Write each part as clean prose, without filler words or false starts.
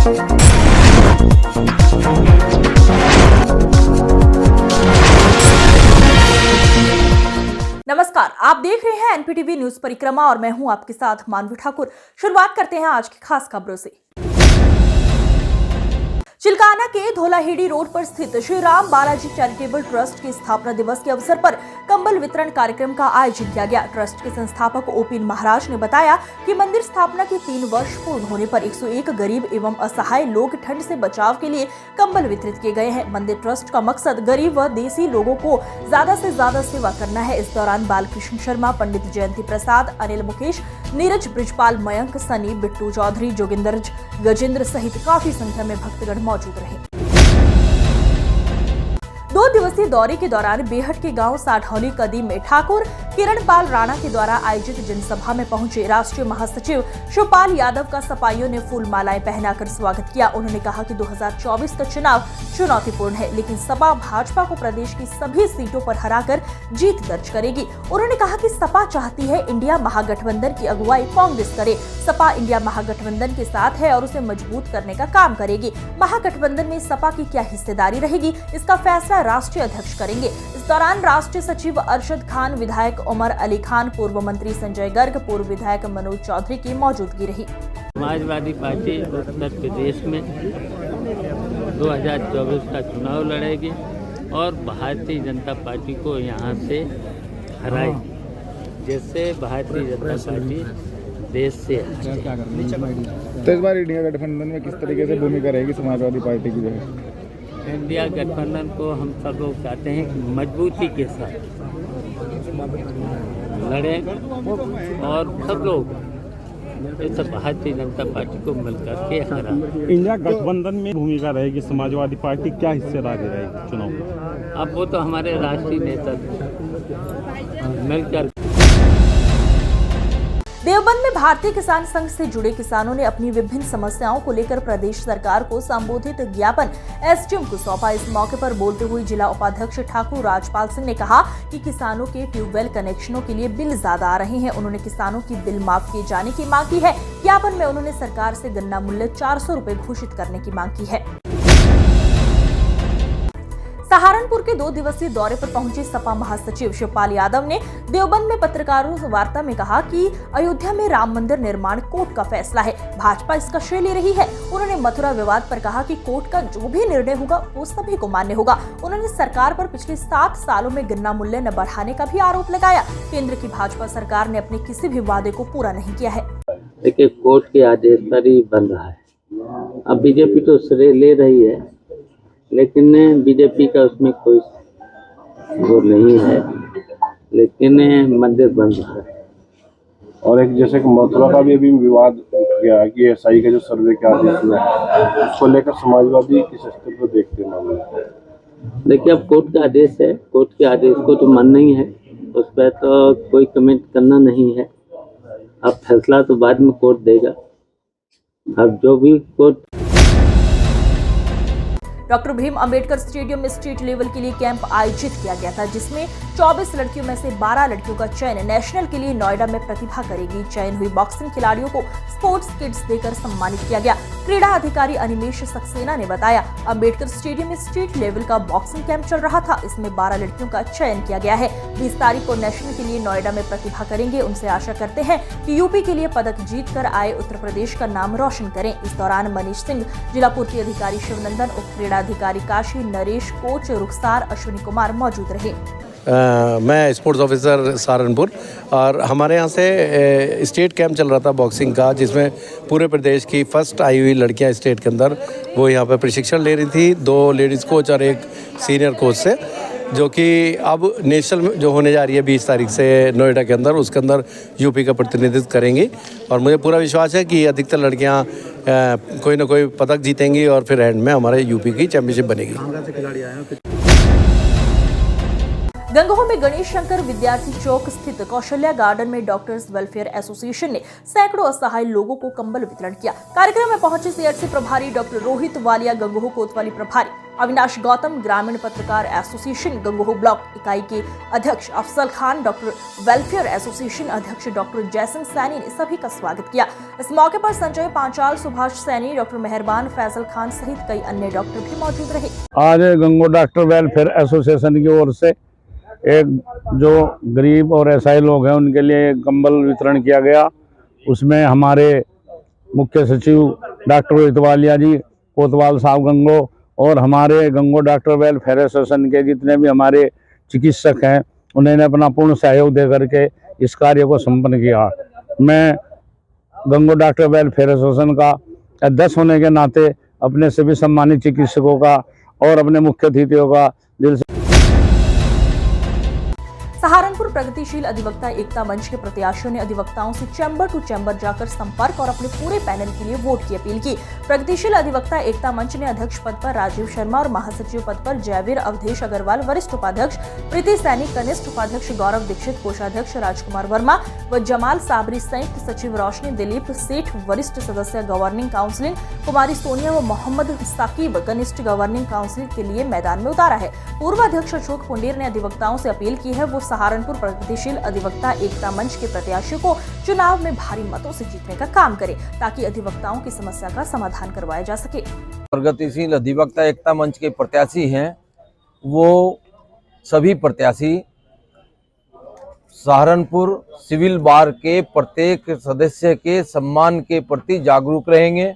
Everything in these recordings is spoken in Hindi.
नमस्कार, आप देख रहे हैं एनपीटीवी न्यूज परिक्रमा और मैं हूं आपके साथ मानवी ठाकुर। शुरुआत करते हैं आज की खास खबरों से। चिलकाना के धोलाहेड़ी रोड पर स्थित श्री राम बालाजी चैरिटेबल ट्रस्ट के स्थापना दिवस के अवसर पर कंबल वितरण कार्यक्रम का आयोजन किया गया। ट्रस्ट के संस्थापक ओपी महाराज ने बताया कि मंदिर स्थापना के 3 वर्ष पूर्ण होने पर 101 गरीब एवं असहाय लोग ठंड से बचाव के लिए कंबल वितरित किए गए हैं। मंदिर ट्रस्ट का मकसद गरीब व देसी लोगों को ज्यादा से ज्यादा सेवा करना है। इस दौरान बालकृष्ण शर्मा, पंडित जयंती प्रसाद, अनिल मुकेश, नीरज, ब्रिजपाल, मयंक, सनी, बिट्टू चौधरी, जोगिंदर, गजेंद्र सहित काफी संख्या में भक्तगण मौजूद रहे। 2 दिवसीय दौरे के दौरान बेहट के गांव साठौली कदीम में ठाकुर किरणपाल राणा के द्वारा आयोजित जनसभा में पहुंचे राष्ट्रीय महासचिव शिवपाल यादव का सपाइयों ने फूल मालाएं पहनाकर स्वागत किया। उन्होंने कहा कि 2024 का चुनाव चुनौतीपूर्ण है, लेकिन सपा भाजपा को प्रदेश की सभी सीटों पर हराकर जीत दर्ज करेगी। उन्होंने कहा कि सपा चाहती है इंडिया महागठबंधन की अगुवाई कांग्रेस करे। सपा इंडिया महागठबंधन के साथ है और उसे मजबूत करने का काम करेगी। महागठबंधन में सपा की क्या हिस्सेदारी रहेगी, इसका फैसला राष्ट्रीय अध्यक्ष करेंगे। इस दौरान राष्ट्रीय सचिव अरशद खान, विधायक उमर अली खान, पूर्व मंत्री संजय गर्ग, पूर्व विधायक मनोज चौधरी की मौजूदगी रही। समाजवादी पार्टी उत्तर प्रदेश में 2024 का चुनाव लड़ेगी और भारतीय जनता पार्टी को यहाँ से हराएगी, जिससे भारतीय जनता पार्टी देश से तो इस बार इंडिया गठबंधन में किस तरीके से भूमिका रहेगी समाजवादी पार्टी की? जो है इंडिया गठबंधन को हम सब लोग चाहते हैं कि मजबूती के साथ लड़ें और सब लोग इस भारतीय जनता पार्टी को मिलकर के हराएं। इंडिया गठबंधन में भूमिका रहेगी समाजवादी पार्टी, क्या हिस्सेदारी रहेगी चुनाव में? अब वो तो हमारे राष्ट्रीय नेता मिलकर। देवबंद में भारतीय किसान संघ से जुड़े किसानों ने अपनी विभिन्न समस्याओं को लेकर प्रदेश सरकार को संबोधित ज्ञापन एसडीएम को सौंपा। इस मौके पर बोलते हुए जिला उपाध्यक्ष ठाकुर राजपाल सिंह ने कहा कि किसानों के ट्यूबवेल कनेक्शनों के लिए बिल ज्यादा आ रहे हैं। उन्होंने किसानों की बिल माफ किए जाने की मांग की है। ज्ञापन में उन्होंने सरकार से गन्ना मूल्य 400 रुपए घोषित करने की मांग की है। सहारनपुर के 2 दिवसीय दौरे पर पहुंचे सपा महासचिव शिवपाल यादव ने देवबंद में पत्रकारों से वार्ता में कहा कि अयोध्या में राम मंदिर निर्माण कोर्ट का फैसला है, भाजपा इसका श्रेय ले रही है। उन्होंने मथुरा विवाद पर कहा कि कोर्ट का जो भी निर्णय होगा वो सभी को मान्य होगा। उन्होंने सरकार पर पिछले 7 सालों में गन्ना मूल्य न बढ़ाने का भी आरोप लगाया। केंद्र की भाजपा सरकार ने अपने किसी भी वादे को पूरा नहीं किया है। देखिए, कोर्ट के आदेश पर ही बन रहा है। अब बीजेपी तो श्रेय ले रही है, लेकिन बीजेपी का उसमें कोई वो नहीं है, लेकिन मंदिर बन रहा है। और एक जैसे कि मथुरा का भी अभी विवाद उठ गया है कि एसआई का जो सर्वे के आदेश में है, उसको लेकर समाजवादी किस स्तर पर देखते हैं मामले? देखिए, अब कोर्ट का आदेश है, कोर्ट के आदेश को तो मानना ही है, उस पर तो कोई कमेंट करना नहीं है। अब फैसला तो बाद में कोर्ट देगा। अब जो भी court. Doctor Bhim Ambedkar stadium में स्टेट लेवल के लिए कैंप आयोजित किया गया था, जिसमें 24 लड़कियों में से 12 लड़कियों का चयन नेशनल के लिए नोएडा में प्रतिभा करेगी। चयन हुई बॉक्सिंग खिलाड़ियों को स्पोर्ट्स किट्स देकर सम्मानित किया गया। क्रीड़ा अधिकारी अनिमेश सक्सेना ने बताया, अंबेडकर स्टेडियम में स्टेट लेवल का बॉक्सिंग कैंप चल रहा था। इसमें 12 लड़कियों का चयन किया गया है। 20 तारीख को नेशनल के लिए नोएडा में प्रतिभा करेंगे। उनसे आशा करते हैं कि यूपी के लिए पदक जीत कर आए उत्तर प्रदेश का नाम रोशन करें। इस दौरान मनीष सिंह, जिला पूर्ति अधिकारी शिवनंदन, उप क्रीड़ा अधिकारी काशी, नरेश, कोच रुखसार, अश्विनी कुमार मौजूद रहे। मैं स्पोर्ट्स ऑफिसर सहारनपुर और हमारे यहाँ से स्टेट कैंप चल रहा था बॉक्सिंग का, जिसमें पूरे प्रदेश की फर्स्ट आई हुई लड़कियाँ स्टेट के अंदर वो यहाँ पे प्रशिक्षण ले रही थी। 2 लेडीज़ कोच और 1 सीनियर कोच से, जो कि अब नेशनल जो होने जा रही है 20 तारीख से नोएडा के अंदर, उसके अंदर यूपी का प्रतिनिधित्व करेंगी। और मुझे पूरा विश्वास है कि अधिकतर लड़कियाँ कोई ना कोई पदक जीतेंगी और फिर एंड में हमारे यूपी की चैंपियनशिप बनेगी। गंगोह में गणेश शंकर विद्यार्थी चौक स्थित कौशल्या गार्डन में डॉक्टर्स वेलफेयर एसोसिएशन ने सैकड़ों असहाय लोगों को कंबल वितरण किया। कार्यक्रम में पहुंचे सीएचसी प्रभारी डॉक्टर रोहित वालिया, गंगोह कोतवाली प्रभारी अविनाश गौतम, ग्रामीण पत्रकार एसोसिएशन गंगोह ब्लॉक इकाई के अध्यक्ष Afzal Khan, doctor welfare association अध्यक्ष डॉक्टर जयसिंह सैनी ने सभी का स्वागत किया। इस मौके पर संजय पांचाल, सुभाष सैनी, डॉक्टर मेहरबान, फैजल खान सहित कई अन्य डॉक्टर भी मौजूद रहे। आज गंगोह डॉक्टर वेलफेयर एसोसिएशन की ओर से एक जो गरीब और असहाय लोग हैं उनके लिए कंबल वितरण किया गया। उसमें हमारे मुख्य सचिव डॉक्टर रोहित वालिया जी, कोतवाल साहब गंगोह और हमारे गंगोह डॉक्टर वेलफेयर एसोसिएशन के जितने भी हमारे चिकित्सक हैं उन्होंने अपना पूर्ण सहयोग दे करके इस कार्य को संपन्न किया। मैं गंगोह डॉक्टर वेलफेयर एसोसिएशन का अध्यक्ष होने के नाते अपने सभी सम्मानित चिकित्सकों का और अपने मुख्य अतिथियों का दिल से सहारनपुर प्रगतिशील अधिवक्ता एकता मंच के प्रत्याशियों ने अधिवक्ताओं से चैम्बर टू चैम्बर जाकर संपर्क और अपने पूरे पैनल के लिए वोट की अपील की। प्रगतिशील अधिवक्ता एकता मंच ने अध्यक्ष पद पर राजीव शर्मा और महासचिव पद पर जयवीर अवधेश अग्रवाल, वरिष्ठ उपाध्यक्ष प्रीति सैनी, कनिष्ठ उपाध्यक्ष गौरव दीक्षित, कोषाध्यक्ष राजकुमार वर्मा व जमाल साबरी, संयुक्त सचिव रोशनी दिलीप सेठ, वरिष्ठ सदस्य गवर्निंग काउंसिल कुमारी सोनिया व मोहम्मद साकिब कनिष्ठ गवर्निंग काउंसिल के लिए मैदान में उतारा है। पूर्व अध्यक्ष अशोक पुंडीर ने अधिवक्ताओं से अपील की है वो सहारनपुर प्रगतिशील अधिवक्ता एकता मंच के प्रत्याशियों को चुनाव में भारी मतों से जीतने का काम करे ताकि अधिवक्ताओं की समस्या का समाधान करवाया जा सके। प्रगतिशील अधिवक्ता एकता मंच के प्रत्याशी हैं वो सभी प्रत्याशी सहारनपुर सिविल बार के प्रत्येक सदस्य के सम्मान के प्रति जागरूक रहेंगे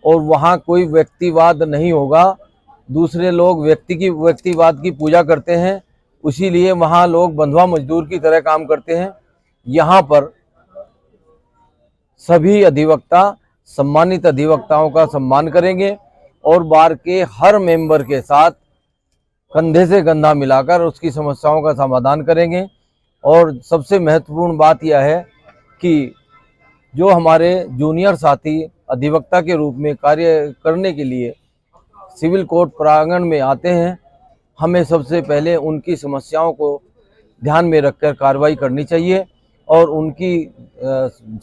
और वहाँ कोई व्यक्तिवाद नहीं होगा। दूसरे लोग व्यक्तिवाद की पूजा करते हैं, इसीलिए वहाँ लोग बंधुआ मजदूर की तरह काम करते हैं। यहाँ पर सभी अधिवक्ता सम्मानित अधिवक्ताओं का सम्मान करेंगे और बार के हर मेंबर के साथ कंधे से कंधा मिलाकर उसकी समस्याओं का समाधान करेंगे। और सबसे महत्वपूर्ण बात यह है कि जो हमारे जूनियर साथी अधिवक्ता के रूप में कार्य करने के लिए सिविल कोर्ट प्रांगण में आते हैं, हमें सबसे पहले उनकी समस्याओं को ध्यान में रखकर कार्रवाई करनी चाहिए और उनकी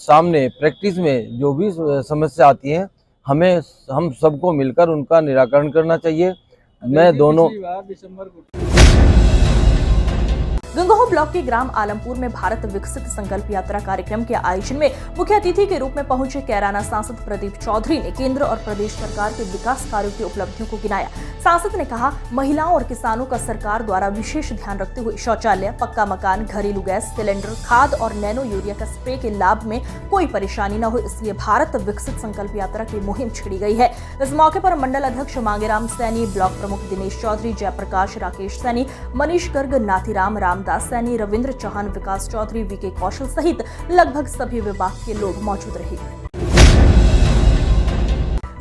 सामने प्रैक्टिस में जो भी समस्या आती है हम सबको मिलकर उनका निराकरण करना चाहिए। मैं दोनों गंगोह ब्लॉक के ग्राम आलमपुर में भारत विकसित संकल्प यात्रा कार्यक्रम के आयोजन में मुख्य अतिथि के रूप में पहुंचे कैराना सांसद प्रदीप चौधरी ने केंद्र और प्रदेश सरकार के विकास कार्यों की उपलब्धियों को गिनाया। सांसद ने कहा, महिलाओं और किसानों का सरकार द्वारा विशेष ध्यान रखते हुए शौचालय, पक्का मकान, घरेलू गैस सिलेंडर, खाद और नैनो यूरिया का स्प्रे के लाभ में कोई परेशानी न हो, इसलिए भारत विकसित संकल्प यात्रा की मुहिम छिड़ी गई है। इस मौके पर मंडल अध्यक्ष मांगेराम सैनी, ब्लॉक प्रमुख दिनेश चौधरी, जयप्रकाश, राकेश सैनी, मनीष गर्ग, नाथीराम, रामदास सैनी, रविंद्र चौहान, विकास चौधरी, वीके कौशल सहित लगभग सभी विभाग के लोग मौजूद रहे।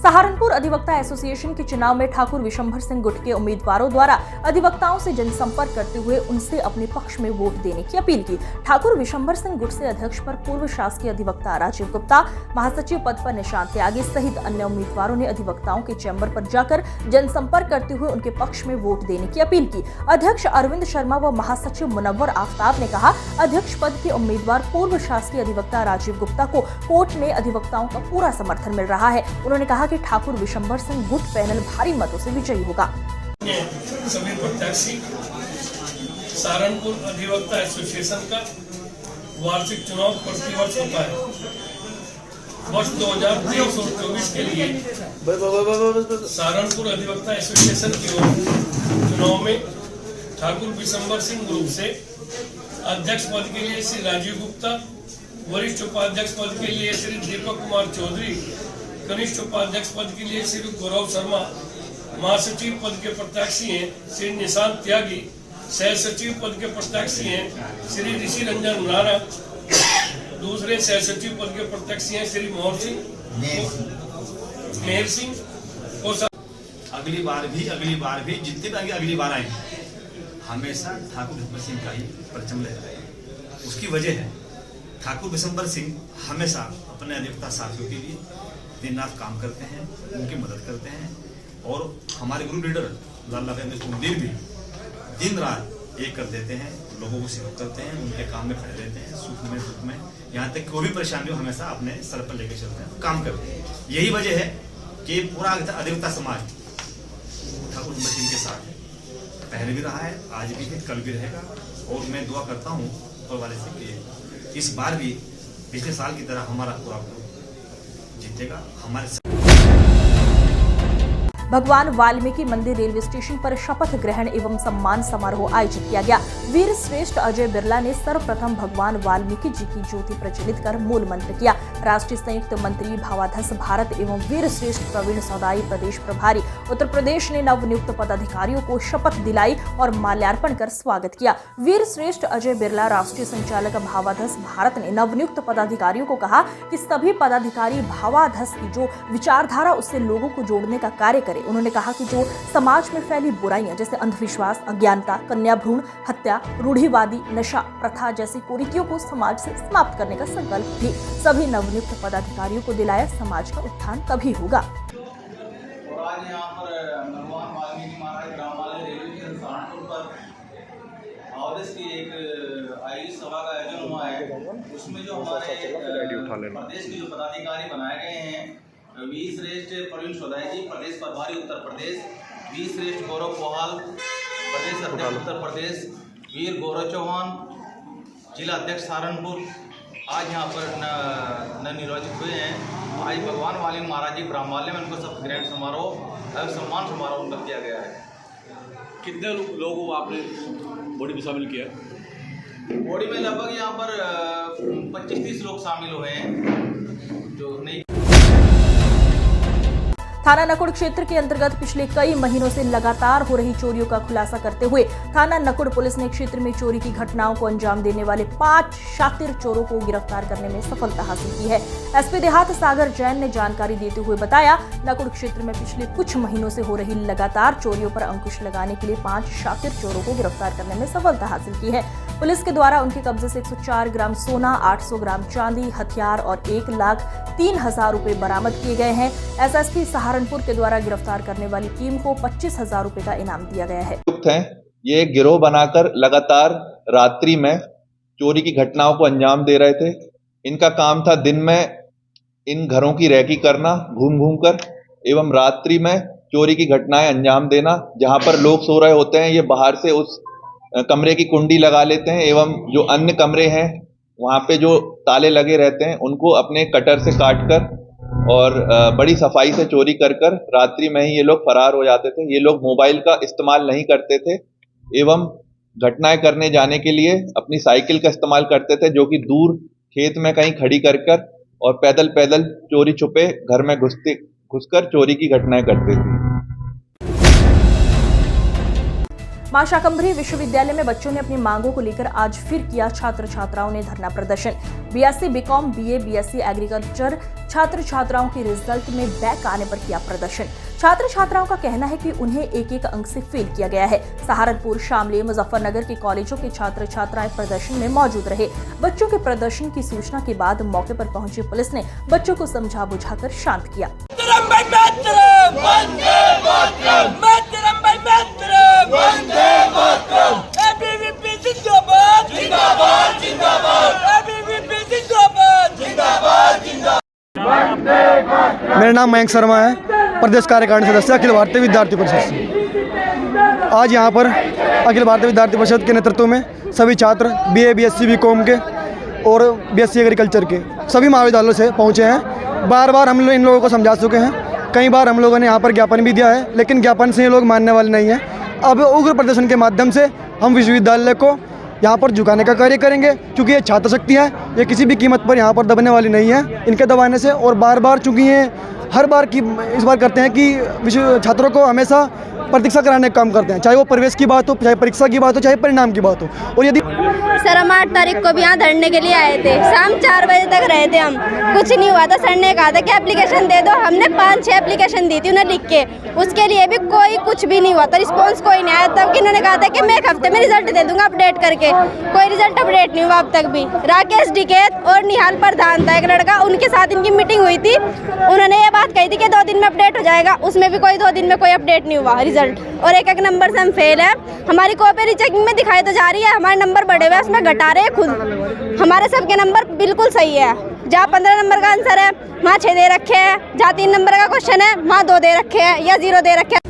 सहारनपुर अधिवक्ता एसोसिएशन के चुनाव में ठाकुर विशंभर सिंह गुट के उम्मीदवारों द्वारा अधिवक्ताओं से जनसंपर्क करते हुए उनसे अपने पक्ष में वोट देने की अपील की। ठाकुर विशंभर सिंह गुट से अध्यक्ष पर पूर्व शासकीय अधिवक्ता राजीव गुप्ता, महासचिव पद पर निशांत त्यागी सहित अन्य उम्मीदवारों ने अधिवक्ताओं के चैम्बर पर जाकर जनसंपर्क करते हुए उनके पक्ष में वोट देने की अपील की। अध्यक्ष अरविंद शर्मा व महासचिव मुनव्वर आफ्ताब ने कहा, अध्यक्ष पद के उम्मीदवार पूर्व शासकीय अधिवक्ता राजीव गुप्ता को कोर्ट में अधिवक्ताओं का पूरा समर्थन मिल रहा है। उन्होंने कहा कि ठाकुर विशंभर सिंह गुट पैनल भारी मतों से विजयी होगा। सभी प्रत्याशी सहारनपुर अधिवक्ता एसोसिएशन का वार्षिक चुनाव प्रतिवर्ष होता है। वर्ष 2023 और 24 के लिए सहारनपुर अधिवक्ता एसोसिएशन की ओर चुनाव में ठाकुर विशंभर सिंह ग्रुप से अध्यक्ष पद के लिए श्री राजीव गुप्ता, वरिष्ठ उपाध्यक्ष पद के लिए श्री दीपक कुमार चौधरी, कनिष्ठ उपाध्यक्ष पद के लिए श्री गौरव शर्मा, महासचिव पद के प्रत्याशी हैं श्री निशांत त्यागी, सह सचिव पद के प्रत्याशी हैं श्री ऋषि रंजन नारा, दूसरे सह सचिव पद के प्रत्याशी हैं श्री मेहर सिंह और अगली बार भी जितने भी अगली बार आए हमेशा ठाकुर विशंभर सिंह का ही परचम लहराएगा है। उसकी वजह है ठाकुर विशंभर सिंह हमेशा अपने अधिवक्ता साथियों के लिए दिन रात काम करते हैं, उनकी मदद करते हैं और हमारे ग्रुप लीडर लाला पुंडीर भी दिन रात एक कर देते हैं, लोगों को सेवा करते हैं, उनके काम में खड़े रहते हैं, सुख में दुख में, यहाँ तक कोई भी परेशानी हो हमेशा अपने सर पर लेकर चलते हैं, काम करते हैं। यही वजह है कि पूरा अधिवक्ता समाज ठाकुर बिशंबर सिंह के साथ है, पहले भी रहा है, आज भी है, कल भी रहेगा। और मैं दुआ करता हूँ ऊपर वाले से कि इस बार भी पिछले साल की तरह हमारा पूरा ग्रुप जीतेगा। हमारे भगवान वाल्मीकि मंदिर रेलवे स्टेशन पर शपथ ग्रहण एवं सम्मान समारोह आयोजित किया गया। वीर श्रेष्ठ अजय बिरला ने सर्वप्रथम भगवान वाल्मीकि जी की ज्योति प्रज्वलित कर मूल मंत्र किया। राष्ट्रीय संयुक्त मंत्री भावाधस भारत एवं वीर श्रेष्ठ प्रवीण सौदाई प्रदेश प्रभारी उत्तर प्रदेश ने नवनियुक्त पदाधिकारियों को शपथ दिलाई और माल्यार्पण कर स्वागत किया। वीर श्रेष्ठ अजय बिरला राष्ट्रीय संचालक भावाधस भारत ने नवनियुक्त पदाधिकारियों को कहा कि सभी पदाधिकारी भावाधस की जो विचारधारा उससे लोगों को जोड़ने का कार्य करें। उन्होंने कहा कि जो समाज में फैली बुराइयां जैसे अंधविश्वास, अज्ञानता, कन्या भ्रूण हत्या, रूढ़िवादी नशा प्रथा जैसी कुरीतियों को समाज से समाप्त करने का संकल्प भी सभी नवनियुक्त पदाधिकारियों को दिलाया। समाज का उत्थान तभी होगा। आज यहाँ पर भगवान वाल्मीकि महाराज ग्रामालय रेलवे स्टेशन सहारनपुर पर भावाधस की एक आयोजित सभा का आयोजन हुआ है। उसमें जो हमारे प्रदेश के जो पदाधिकारी बनाए गए हैं, वीर श्रेष्ठ प्रवीण सौदाई जी प्रदेश प्रभारी उत्तर प्रदेश, वीर श्रेष्ठ गौरव पोहाल प्रदेश अध्यक्ष उत्तर प्रदेश, वीर गौरव चौहान जिला अध्यक्ष सहारनपुर आज यहाँ पर नवनिर्वाचित हुए हैं। आज भगवान वाल्मीकि महाराज जी ब्रह्मालय में उनको शपथ ग्रहण समारोह और सम्मान समारोह उनका किया गया है। कितने लोगों को आपने बॉडी में शामिल किया? बॉडी में लगभग यहाँ पर 25-30 लोग शामिल हुए हैं जो नहीं। थाना नकुड़ क्षेत्र के अंतर्गत पिछले कई महीनों से लगातार हो रही चोरियों का खुलासा करते हुए थाना नकुड़ पुलिस ने क्षेत्र में चोरी की घटनाओं को अंजाम देने वाले 5 शातिर चोरों को गिरफ्तार करने में सफलता हासिल की है। एसपी देहात सागर जैन ने जानकारी देते हुए बताया, नकुड़ क्षेत्र में पिछले कुछ महीनों से हो रही लगातार चोरियों पर अंकुश लगाने के लिए 5 शातिर चोरों को गिरफ्तार करने में सफलता हासिल की है। पुलिस के द्वारा उनके कब्जे से 104 ग्राम सोना, 800 ग्राम चांदी, हथियार और 1,03,000 रुपए बरामद किए गए हैं। एसएसपी सहारनपुर के द्वारा गिरफ्तार करने वाली टीम को 25,000 रुपए का इनाम दिया गया है। ये एक गिरोह बनाकर लगातार रात्रि में चोरी की घटनाओं को अंजाम दे रहे थे। इनका काम था दिन में इन घरों की रैकी करना घूम घूम कर, एवं रात्रि में चोरी की घटनाएं अंजाम देना। जहां पर लोग सो रहे होते हैं, ये बाहर से उस कमरे की कुंडी लगा लेते हैं, एवं जो अन्य कमरे हैं वहां पे जो ताले लगे रहते हैं उनको अपने कटर से काट कर और बड़ी सफाई से चोरी कर कर रात्रि में ही ये लोग फरार हो जाते थे। ये लोग मोबाइल का इस्तेमाल नहीं करते थे एवं घटनाएं करने जाने के लिए अपनी साइकिल का इस्तेमाल करते थे, जो कि दूर खेत में कहीं खड़ी कर और पैदल पैदल चोरी छुपे घर में घुसकर चोरी की घटनाएं करते थे। मां शाकंभरी विश्वविद्यालय में बच्चों ने अपनी मांगों को लेकर आज फिर किया छात्र छात्राओं ने धरना प्रदर्शन। BSc BCom BA BSc agriculture छात्र छात्राओं के रिजल्ट में बैक आने पर किया प्रदर्शन। छात्र छात्राओं का कहना है कि उन्हें एक अंक से फेल किया गया है। सहारनपुर, शामली, मुजफ्फरनगर के कॉलेजों के छात्र छात्राएं प्रदर्शन में मौजूद रहे। बच्चों के प्रदर्शन की सूचना के बाद मौके पर पहुंची पुलिस ने बच्चों को समझा बुझाकर शांत किया। मेरा नाम मयंक शर्मा है, प्रदेश कार्यकारिणी सदस्य अखिल भारतीय विद्यार्थी परिषद। आज यहाँ पर अखिल भारतीय विद्यार्थी परिषद के नेतृत्व में सभी छात्र बीए बीएससी बीकॉम के और बीएससी एग्रीकल्चर के सभी महाविद्यालयों से पहुँचे हैं। बार बार हम इन लोगों को समझा चुके हैं, कई बार हम लोगों ने यहाँ पर ज्ञापन भी दिया है, लेकिन ज्ञापन से ये लोग मानने वाले नहीं हैं। अब उग्र प्रदर्शन के माध्यम से हम विश्वविद्यालय को यहाँ पर झुकाने का कार्य करेंगे, क्योंकि ये छात्र शक्ति है, ये किसी भी कीमत पर यहाँ पर दबने वाली नहीं है इनके दबाने से। और बार बार चूँकि ये हर बार की इस बार करते हैं कि विश्व छात्रों को हमेशा प्रतीक्षा कराने का काम करते हैं, चाहे वो प्रवेश की बात हो, चाहे परीक्षा की बात हो, चाहे परिणाम की बात हो। और यदि सर हम 8 तारीख को भी यहाँ धरने के लिए आए थे, शाम 4 बजे तक रहे थे, हम कुछ नहीं हुआ था। सर ने कहा था कि एप्लीकेशन दे दो, हमने 5-6 एप्लीकेशन दी थी उन्हें लिख के, उसके लिए भी कोई कुछ भी नहीं हुआ था, रिस्पॉन्स कोई नहीं आया। तब इन्होंने कहा था कि मैं 1 हफ्ते में रिजल्ट दे दूंगा अपडेट करके, कोई रिजल्ट अपडेट नहीं हुआ अब तक भी। राकेश डिकेत और निहाल प्रधान था एक लड़का, उनके साथ इनकी मीटिंग हुई थी, उन्होंने ये बात कही थी कि 2 दिन में अपडेट हो जाएगा, उसमें भी कोई 2 दिन में कोई अपडेट नहीं हुआ रिजल्ट। और एक नंबर से हम फेल है। हमारी कॉपी रिचेकिंग में दिखाई तो जा रही है, हमारे नंबर बढ़े हुए हैं, उसमें घटा रहे हैं खुद। हमारे सबके नंबर बिल्कुल सही है, जहाँ 15 नंबर का आंसर है वहाँ 6 दे रखे हैं, जहाँ 3 नंबर का क्वेश्चन है वहाँ 2 दे रखे हैं या 0 दे रखे हैं।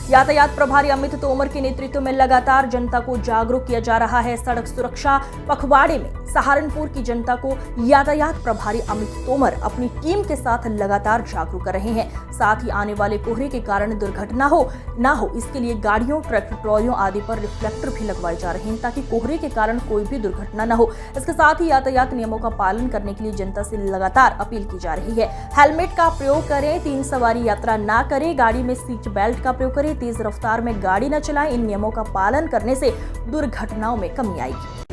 यातायात प्रभारी अमित तोमर के नेतृत्व में लगातार जनता को जागरूक किया जा रहा है। सड़क सुरक्षा पखवाड़े में सहारनपुर की जनता को यातायात प्रभारी अमित तोमर अपनी टीम के साथ लगातार जागरूक कर रहे हैं। साथ ही आने वाले कोहरे के कारण दुर्घटना ना हो इसके लिए गाड़ियों, ट्रैक्टर ट्रॉलियों आदि पर रिफ्लेक्टर भी लगवाए जा रहे हैं ताकि कोहरे के कारण कोई भी दुर्घटना न हो। इसके साथ ही यातायात नियमों का पालन करने के लिए जनता से लगातार अपील की जा रही है। हेलमेट का प्रयोग करें, 3 सवारी यात्रा ना करें, गाड़ी में सीट बेल्ट का प्रयोग करें, तेज रफ्तार में गाड़ी न चलाएं। इन नियमों का पालन करने से दुर्घटनाओं में कमी आएगी।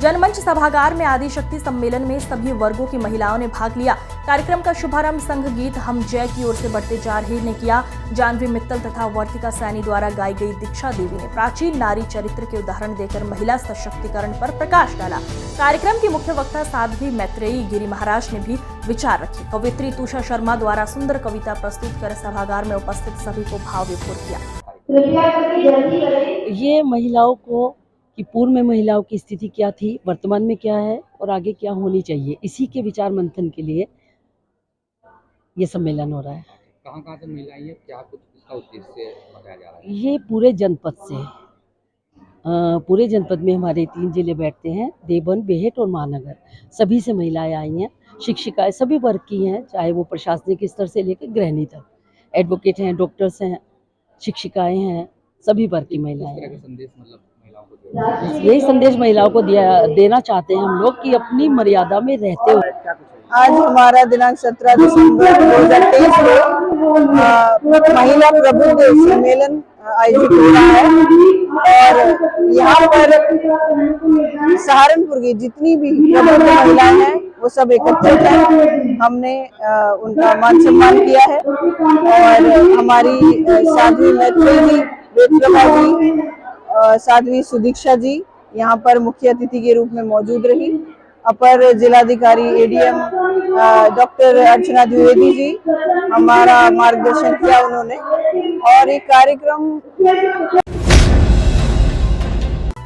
जनमंच सभागार में आदिशक्ति सम्मेलन में सभी वर्गों की महिलाओं ने भाग लिया। कार्यक्रम का शुभारंभ संघ गीत हम जय की ओर से बढ़ते जा रहे ने किया। जानवी मित्तल तथा वर्तिका सैनी द्वारा गाई गई दीक्षा देवी ने प्राचीन नारी चरित्र के उदाहरण देकर महिला सशक्तिकरण पर प्रकाश डाला। कार्यक्रम की मुख्य वक्ता साध्वी मैत्रेयी गिरी महाराज ने भी विचार रखे। कवित्री तुषा शर्मा द्वारा सुंदर कविता प्रस्तुत कर सभागार में उपस्थित सभी को भाव विभोर किया। ये महिलाओं को कि पूर्व में महिलाओं की स्थिति क्या थी, वर्तमान में क्या है और आगे क्या होनी चाहिए, इसी के विचार मंथन के लिए ये सम्मेलन हो रहा है। कहाँ से महिलाएं हैं, क्या कुछ इसका उद्देश्य बताया जा रहा है? ये पूरे जनपद से, पूरे जनपद में हमारे 3 जिले बैठते हैं, देवबंद, बेहट और महानगर। सभी से महिलाएं आई हैं, शिक्षिकाएं सभी वर्ग की हैं, चाहे वो प्रशासनिक स्तर से लेकर गृहिणी तक। एडवोकेट हैं, डॉक्टर्स हैं, शिक्षिकाएं हैं, सभी वर्ग की महिलाएं हैं। संदेश मतलब यही संदेश महिलाओं को देना चाहते हैं हम लोग कि अपनी मर्यादा में रहते हुए। आज हमारा दिनांक 17 दिसंबर 2023 में महिला प्रबुद्ध सम्मेलन आयोजित हो रहा है और यहाँ पर सहारनपुर की जितनी भी प्रबुद्ध महिलाएं हैं वो सब एकत्रित हैं। हमने उनका मान सम्मान किया है और हमारी साध्वी मैत्रेयी जी, वेदप्रभा जी, साध्वी सुदीक्षा जी यहाँ पर मुख्य अतिथि के रूप में मौजूद रही। अपर जिलाधिकारी एडीएम डॉक्टर अर्चना द्विवेदी जी हमारा मार्गदर्शन किया उन्होंने और एक कार्यक्रम।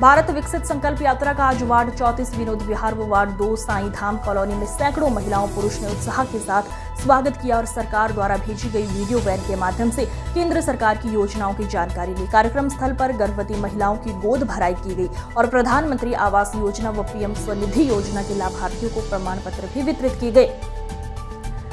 भारत विकसित संकल्प यात्रा का आज वार्ड 34 विनोद विहार व वार्ड 2 साईं धाम कॉलोनी में सैकड़ों महिलाओं पुरुष ने उत्साह के साथ स्वागत किया और सरकार द्वारा भेजी गई वीडियो वैन के माध्यम से केंद्र सरकार की योजनाओं की जानकारी ली। कार्यक्रम स्थल पर गर्भवती महिलाओं की गोद भराई की गई और प्रधानमंत्री आवास योजना व पीएम स्वनिधि योजना के लाभार्थियों को प्रमाण पत्र भी वितरित किए गए।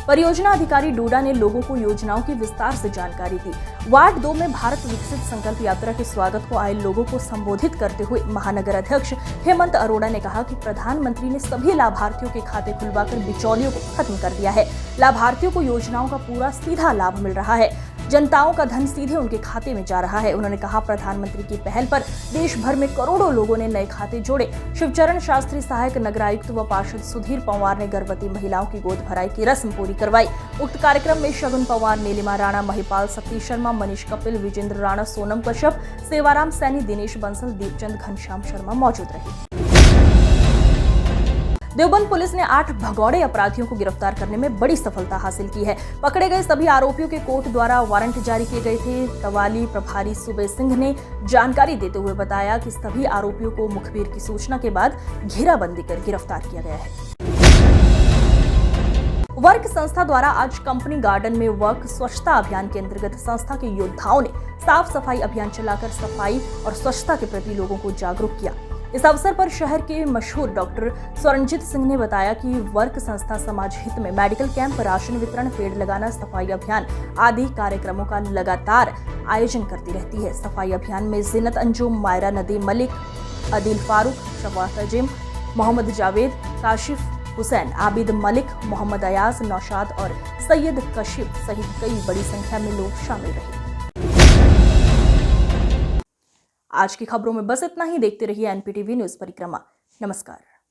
परियोजना अधिकारी डोडा ने लोगों को योजनाओं की विस्तार से जानकारी दी। वार्ड 2 में भारत विकसित संकल्प यात्रा के स्वागत को आए लोगों को संबोधित करते हुए महानगर अध्यक्ष हेमंत अरोड़ा ने कहा कि प्रधानमंत्री ने सभी लाभार्थियों के खाते खुलवाकर बिचौलियों को खत्म कर दिया है। लाभार्थियों को योजनाओं का पूरा सीधा लाभ मिल रहा है, जनताओं का धन सीधे उनके खाते में जा रहा है। उन्होंने कहा प्रधानमंत्री की पहल पर देश भर में करोड़ों लोगों ने नए खाते जोड़े। शिवचरण शास्त्री सहायक नगर आयुक्त व पार्षद सुधीर पंवार ने गर्भवती महिलाओं की गोद भराई की रस्म पूरी करवाई। उक्त कार्यक्रम में शगुन पंवार, नीलिमा राणा, महिपाल सतीश शर्मा, मनीष कपिल, विजेंद्र राणा, सोनम कश्यप, सेवाराम सैनी, दिनेश बंसल, दीपचंद, घनश्याम शर्मा मौजूद रहे। देवबंद पुलिस ने 8 भगौड़े अपराधियों को गिरफ्तार करने में बड़ी सफलता हासिल की है। पकड़े गए सभी आरोपियों के कोर्ट द्वारा वारंट जारी किए गए थे। तवाली प्रभारी सुबे सिंह ने जानकारी देते हुए बताया कि सभी आरोपियों को मुखबिर की सूचना के बाद घेराबंदी कर गिरफ्तार किया गया है। वर्क संस्था द्वारा आज कंपनी गार्डन में वर्क स्वच्छता अभियान के अंतर्गत संस्था के योद्धाओं ने साफ सफाई अभियान चलाकर सफाई और स्वच्छता के प्रति लोगों को जागरूक किया। इस अवसर पर शहर के मशहूर डॉक्टर स्वरंजित सिंह ने बताया कि वर्क संस्था समाज हित में मेडिकल कैंप, राशन वितरण, पेड़ लगाना, सफाई अभियान आदि कार्यक्रमों का लगातार आयोजन करती रहती है। सफाई अभियान में जिन्नत अंजुम, मायरा नदी मलिक, अदिल फारूक, शवात अजीम, मोहम्मद जावेद, काशिफ हुसैन, आबिद मलिक, मोहम्मद अयाज, नौशाद और सैयद कशिफ सहित कई बड़ी संख्या में लोग शामिल रहे। आज की खबरों में बस इतना ही। देखते रहिए एनपीटीवी न्यूज परिक्रमा। नमस्कार।